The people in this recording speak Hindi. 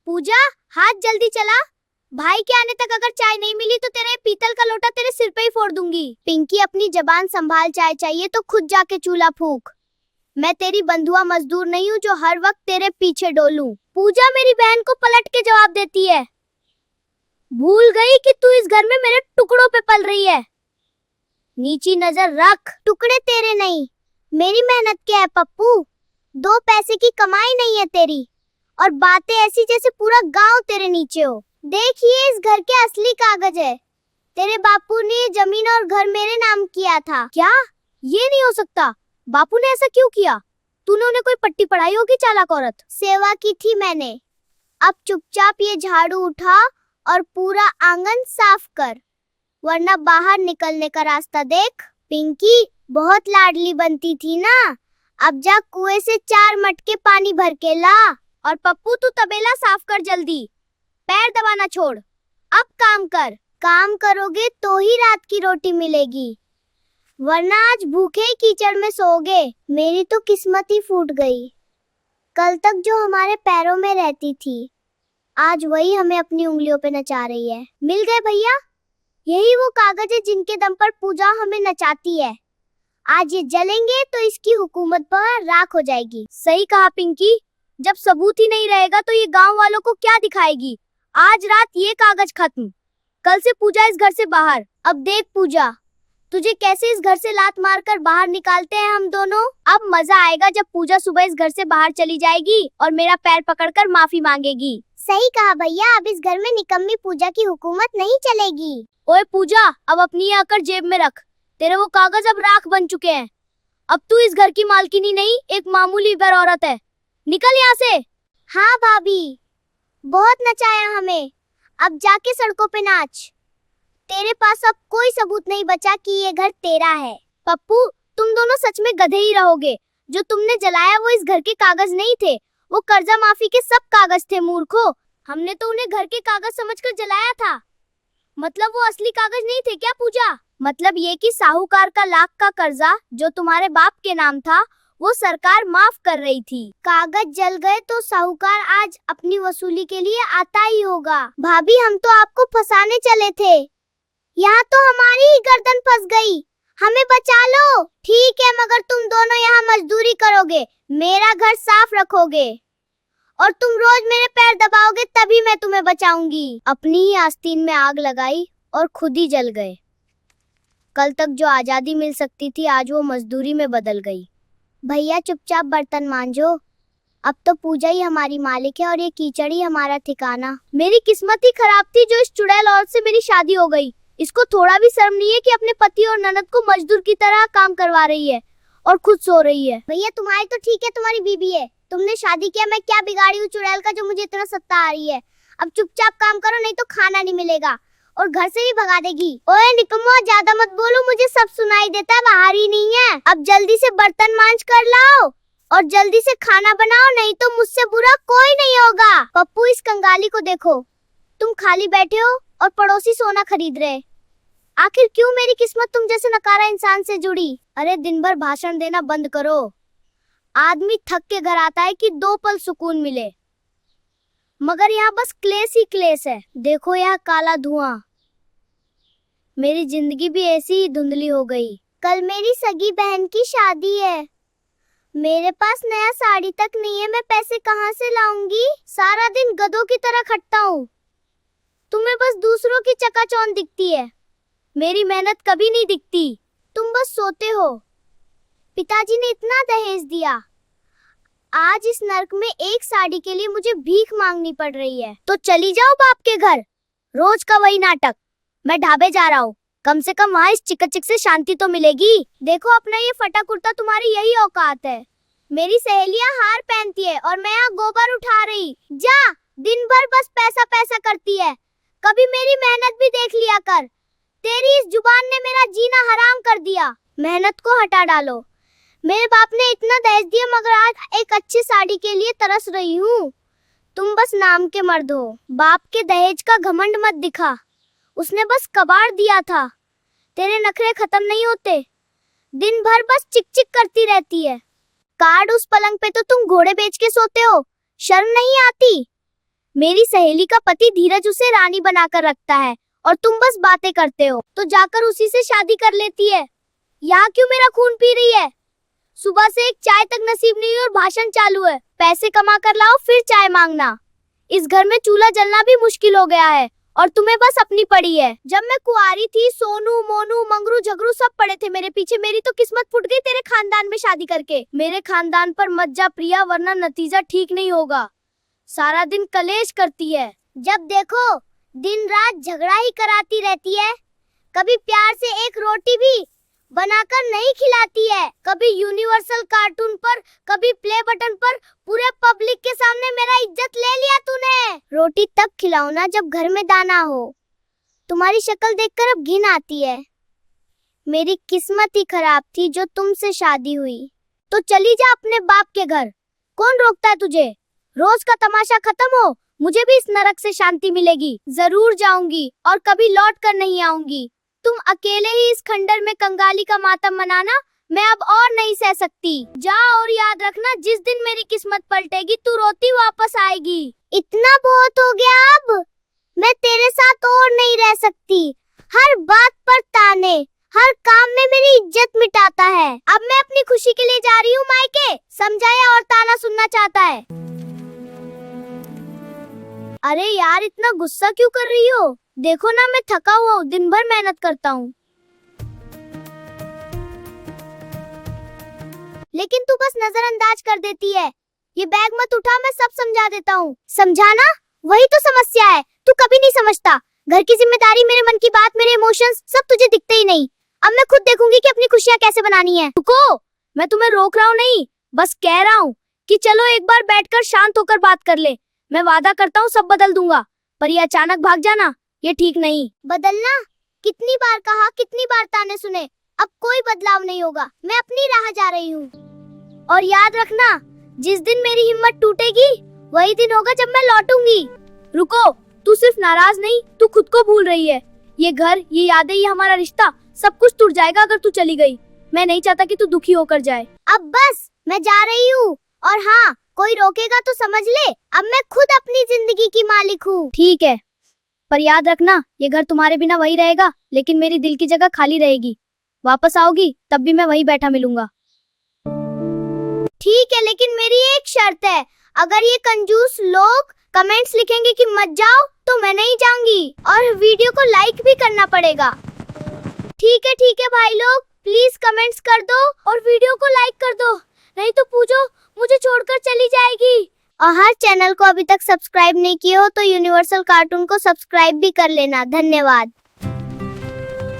पूजा, हाथ जल्दी चला। भाई के आने तक अगर चाय नहीं मिली तो तेरे पीतल का लोटा तेरे सिर पे ही फोड़ दूंगी। पिंकी, अपनी जबान संभाल, चाय चाहिए तो खुद जाके चूल्हा फूंक। मैं तेरी बंधुआ मजदूर नहीं हूँ जो हर वक्त तेरे पीछे डोलूं। पूजा मेरी बहन को पलट के जवाब देती है। भूल गई कि तू इस घर में मेरे टुकड़ों पे पल रही है। नीची नजर रख। टुकड़े तेरे नहीं, मेरी मेहनत के है पप्पू। 2 पैसे की कमाई नहीं है तेरी, और बातें ऐसी जैसे पूरा गांव तेरे नीचे हो। देखिए, इस घर के असली कागज है। तेरे बापू ने ये जमीन और घर मेरे नाम किया था। क्या? ये नहीं हो सकता। बापू ने ऐसा क्यों किया? तूने उन्हें कोई पट्टी पढ़ाई होगी, चालाक औरत। सेवा की थी मैंने। अब चुपचाप ये झाड़ू उठा और पूरा आंगन साफ कर, वरना बाहर निकलने का रास्ता देख। पिंकी, बहुत लाडली बनती थी ना, अब जा कुएं से 4 मटके पानी भर के ला। और पप्पू, तू तबेला साफ कर जल्दी, पैर दबाना छोड़। अब काम कर। काम करोगे तो ही रात की रोटी मिलेगी, वरना आज भूखे ही कीचड़ में सोओगे। मेरी तो किस्मत ही फूट गई। कल तक जो हमारे पैरों में रहती थी, आज वही हमें अपनी उंगलियों पे नचा रही है। मिल गए भैया, यही वो कागज है जिनके दम पर पूजा हमें नचाती है। आज ये जलेंगे तो इसकी हुकूमत पर राख हो जाएगी। सही कहा पिंकी, जब सबूत ही नहीं रहेगा तो ये गांव वालों को क्या दिखाएगी। आज रात ये कागज खत्म, कल से पूजा इस घर से बाहर। अब देख पूजा, तुझे कैसे इस घर से लात मारकर बाहर निकालते हैं हम दोनों। अब मजा आएगा जब पूजा सुबह इस घर से बाहर चली जाएगी और मेरा पैर पकड़कर माफी मांगेगी। सही कहा भैया, अब इस घर में निकम्मी पूजा की हुकूमत नहीं चलेगी। ओए पूजा, अब अपनी अकड़ जेब में रख। तेरे वो कागज अब राख बन चुके हैं। अब तू इस घर की मालकिनी नहीं, एक मामूली बेर औरत है। निकल यहाँ से। हाँ भाभी, बहुत नचाया हमें, अब जाके सड़कों पे नाच। तेरे पास अब कोई सबूत नहीं बचा कि ये घर तेरा है। पप्पू, तुम दोनों सच में गधे ही रहोगे। जो तुमने जलाया वो इस घर के कागज नहीं थे, वो कर्जा माफी के सब कागज थे मूर्खों। हमने तो उन्हें घर के कागज समझकर जलाया था। मतलब वो असली कागज नहीं थे क्या पूजा? मतलब ये कि साहूकार का लाख का कर्जा जो तुम्हारे बाप के नाम था, वो सरकार माफ कर रही थी। कागज जल गए तो साहूकार आज अपनी वसूली के लिए आता ही होगा। भाभी, हम तो आपको फंसाने चले थे, यहाँ तो हमारी ही गर्दन फंस गई। हमें बचा लो। ठीक है, मगर तुम दोनों यहाँ मजदूरी करोगे, मेरा घर साफ रखोगे, और तुम रोज मेरे पैर दबाओगे, तभी मैं तुम्हें बचाऊंगी। अपनी ही आस्तीन में आग लगाई और खुद ही जल गए। कल तक जो आजादी मिल सकती थी, आज वो मजदूरी में बदल गई। भैया, चुपचाप बर्तन मांजो। अब तो पूजा ही हमारी मालिक है और ये कीचड़ ही हमारा ठिकाना। मेरी किस्मत ही खराब थी जो इस चुड़ैल औरत से मेरी शादी हो गई। इसको थोड़ा भी शर्म नहीं है कि अपने पति और ननद को मजदूर की तरह काम करवा रही है और खुद सो रही है। भैया, तुम्हारी तो ठीक है, तुम्हारी बीबी है, तुमने शादी किया, मैं क्या बिगाड़ी हूँ चुड़ैल का जो मुझे इतना सत्ता आ रही है। अब चुपचाप काम करो, नहीं तो खाना नहीं मिलेगा और घर से भी भगा देगी। ओए निकम्मो, ज्यादा मत बोलो, मुझे सब सुनाई देता है, बाहर ही नहीं है। अब जल्दी से बर्तन मांज कर लाओ और जल्दी से खाना बनाओ, नहीं तो मुझसे बुरा कोई नहीं होगा। पप्पू, इस कंगाली को देखो, तुम खाली बैठे हो और पड़ोसी सोना खरीद रहे। आखिर क्यों मेरी किस्मत तुम जैसे नकारा इंसान से जुड़ी? अरे दिन भर भाषण देना बंद करो। आदमी थक के घर आता है कि 2 पल सुकून मिले, मगर यहाँ बस क्लेश ही क्लेश है। देखो यहाँ काला धुआं। मेरी जिंदगी भी ऐसी ही धुंधली हो गई। कल मेरी सगी बहन की शादी है, मेरे पास नया साड़ी तक नहीं है, मैं पैसे कहाँ से लाऊंगी? सारा दिन गधों की तरह खटता हूँ, तुम्हें बस दूसरों की चकाचौंध दिखती है, मेरी मेहनत कभी नहीं दिखती। तुम बस सोते हो। पिताजी ने इतना दहेज दिया, आज इस नर्क में एक साड़ी के लिए मुझे भीख मांगनी पड़ रही है। तो चली जाओ बाप के घर, रोज का वही नाटक। मैं ढाबे जा रहा हूँ, कम से कम वहाँ इस चिकचिक से शांति तो मिलेगी। देखो, अपना ये फटा कुर्ता तुम्हारी यही औकात है। मेरी सहेलियाँ हार पहनती है और मैं यहाँ गोबर उठा रही। जा, दिन भर बस पैसा पैसा करती है, कभी मेरी मेहनत भी देख लिया कर। तेरी इस जुबान ने मेरा जीना हराम कर दिया। मेहनत को हटा डालो। मेरे बाप ने इतना दहेज दिया, मगर आज एक अच्छी साड़ी के लिए तरस रही हूँ। तुम बस नाम के मर्द हो। बाप के दहेज का घमंड मत दिखा, उसने बस कबाड़ दिया था। तेरे नखरे खत्म नहीं होते, दिन भर बस चिक चिक करती रहती है। कार्ड उस पलंग पे तो तुम घोड़े बेच के सोते हो, शर्म नहीं आती? मेरी सहेली का पति धीरज उसे रानी बनाकर रखता है और तुम बस बातें करते हो, तो जाकर उसी से शादी कर लेती है। यहाँ क्यों मेरा खून पी रही है? सुबह से एक चाय तक नसीब नहीं और भाषण चालू है। पैसे कमा कर लाओ फिर चाय मांगना। इस घर में चूल्हा जलना भी मुश्किल हो गया है और तुम्हें बस अपनी पड़ी है। जब मैं कुंवारी थी सोनू मोनू मंगरू झगरू सब पड़े थे मेरे पीछे। मेरी तो किस्मत फूट गई तेरे खानदान में शादी करके। मेरे खानदान पर मत जा प्रिया, वरना नतीजा ठीक नहीं होगा। सारा दिन कलेश करती है, जब देखो दिन रात झगड़ा ही कराती रहती है। कभी प्यार से एक रोटी भी बनाकर नहीं खिलाती है। कभी यूनिवर्सल कार्टून पर, कभी प्ले बटन पर। पूरे पब्लिक के सामने मेरा इज्जत ले लिया तूने। रोटी तब खिलाओ ना जब घर में दाना हो। तुम्हारी शक्ल देखकर अब घिन आती है। मेरी किस्मत ही खराब थी जो तुमसे शादी हुई। तो चली जा अपने बाप के घर, कौन रोकता है तुझे? रोज का तमाशा खत्म हो, मुझे भी इस नरक से शांति मिलेगी। जरूर जाऊंगी और कभी लौट कर नहीं आऊंगी। तुम अकेले ही इस खंडर में कंगाली का मातम मनाना, मैं अब और नहीं सह सकती। जा और याद रखना, जिस दिन मेरी किस्मत पलटेगी तू रोती वापस आएगी। इतना बहुत हो गया अब, मैं तेरे साथ और नहीं रह सकती। हर बात पर ताने, हर काम में मेरी इज्जत मिटाता है। अब मैं अपनी खुशी के लिए जा रही हूँ मायके। समझाया और ताना सुनना चाहता है। अरे यार इतना गुस्सा क्यों कर रही हो? देखो ना मैं थका हुआ हूँ, दिन भर मेहनत करता हूँ। लेकिन तू बस नजरअंदाज कर देती है। ये बैग मत उठा, मैं सब समझा देता हूँ। समझाना वही तो समस्या है, तू कभी नहीं समझता। घर की जिम्मेदारी, मेरे मन की बात, मेरे इमोशंस सब तुझे दिखते ही नहीं। अब मैं खुद देखूंगी कि अपनी खुशियाँ कैसे बनानी है। रुको, मैं तुम्हें रोक रहा हूँ नहीं, बस कह रहा हूँ कि चलो एक बार बैठकर शांत होकर बात कर ले। मैं वादा करता हूँ सब बदल दूंगा, पर ये अचानक भाग जाना ये ठीक नहीं। बदलना? कितनी बार कहा, कितनी बार ताने सुने, अब कोई बदलाव नहीं होगा। मैं अपनी राह जा रही हूँ। और याद रखना, जिस दिन मेरी हिम्मत टूटेगी वही दिन होगा जब मैं लौटूंगी। रुको, तू सिर्फ नाराज नहीं, तू खुद को भूल रही है। ये घर, ये यादें, ये हमारा रिश्ता, सब कुछ टूट जाएगा अगर तू चली गई। मैं नहीं चाहता कि तू दुखी होकर जाए। अब बस, मैं जा रही हूँ। और हाँ, कोई रोकेगा तो समझ ले, अब मैं खुद अपनी जिंदगी की मालिक हूँ। ठीक है, पर याद रखना ये घर तुम्हारे बिना वही रहेगा, लेकिन मेरी दिल की जगह खाली रहेगी। वापस आओगी तब भी मैं वहीं बैठा मिलूंगा। ठीक है, लेकिन मेरी एक शर्त है। अगर ये कंजूस लोग कमेंट्स लिखेंगे कि मत जाओ तो मैं नहीं जाऊंगी, और वीडियो को लाइक भी करना पड़ेगा। ठीक है भाई लोग, प्लीज कमेंट्स कर दो और वीडियो को लाइक कर दो, नहीं तो पूजो मुझे छोड़कर चली जाएगी। और हर चैनल को अभी तक सब्सक्राइब नहीं किए हो तो यूनिवर्सल कार्टून को सब्सक्राइब भी कर लेना। धन्यवाद।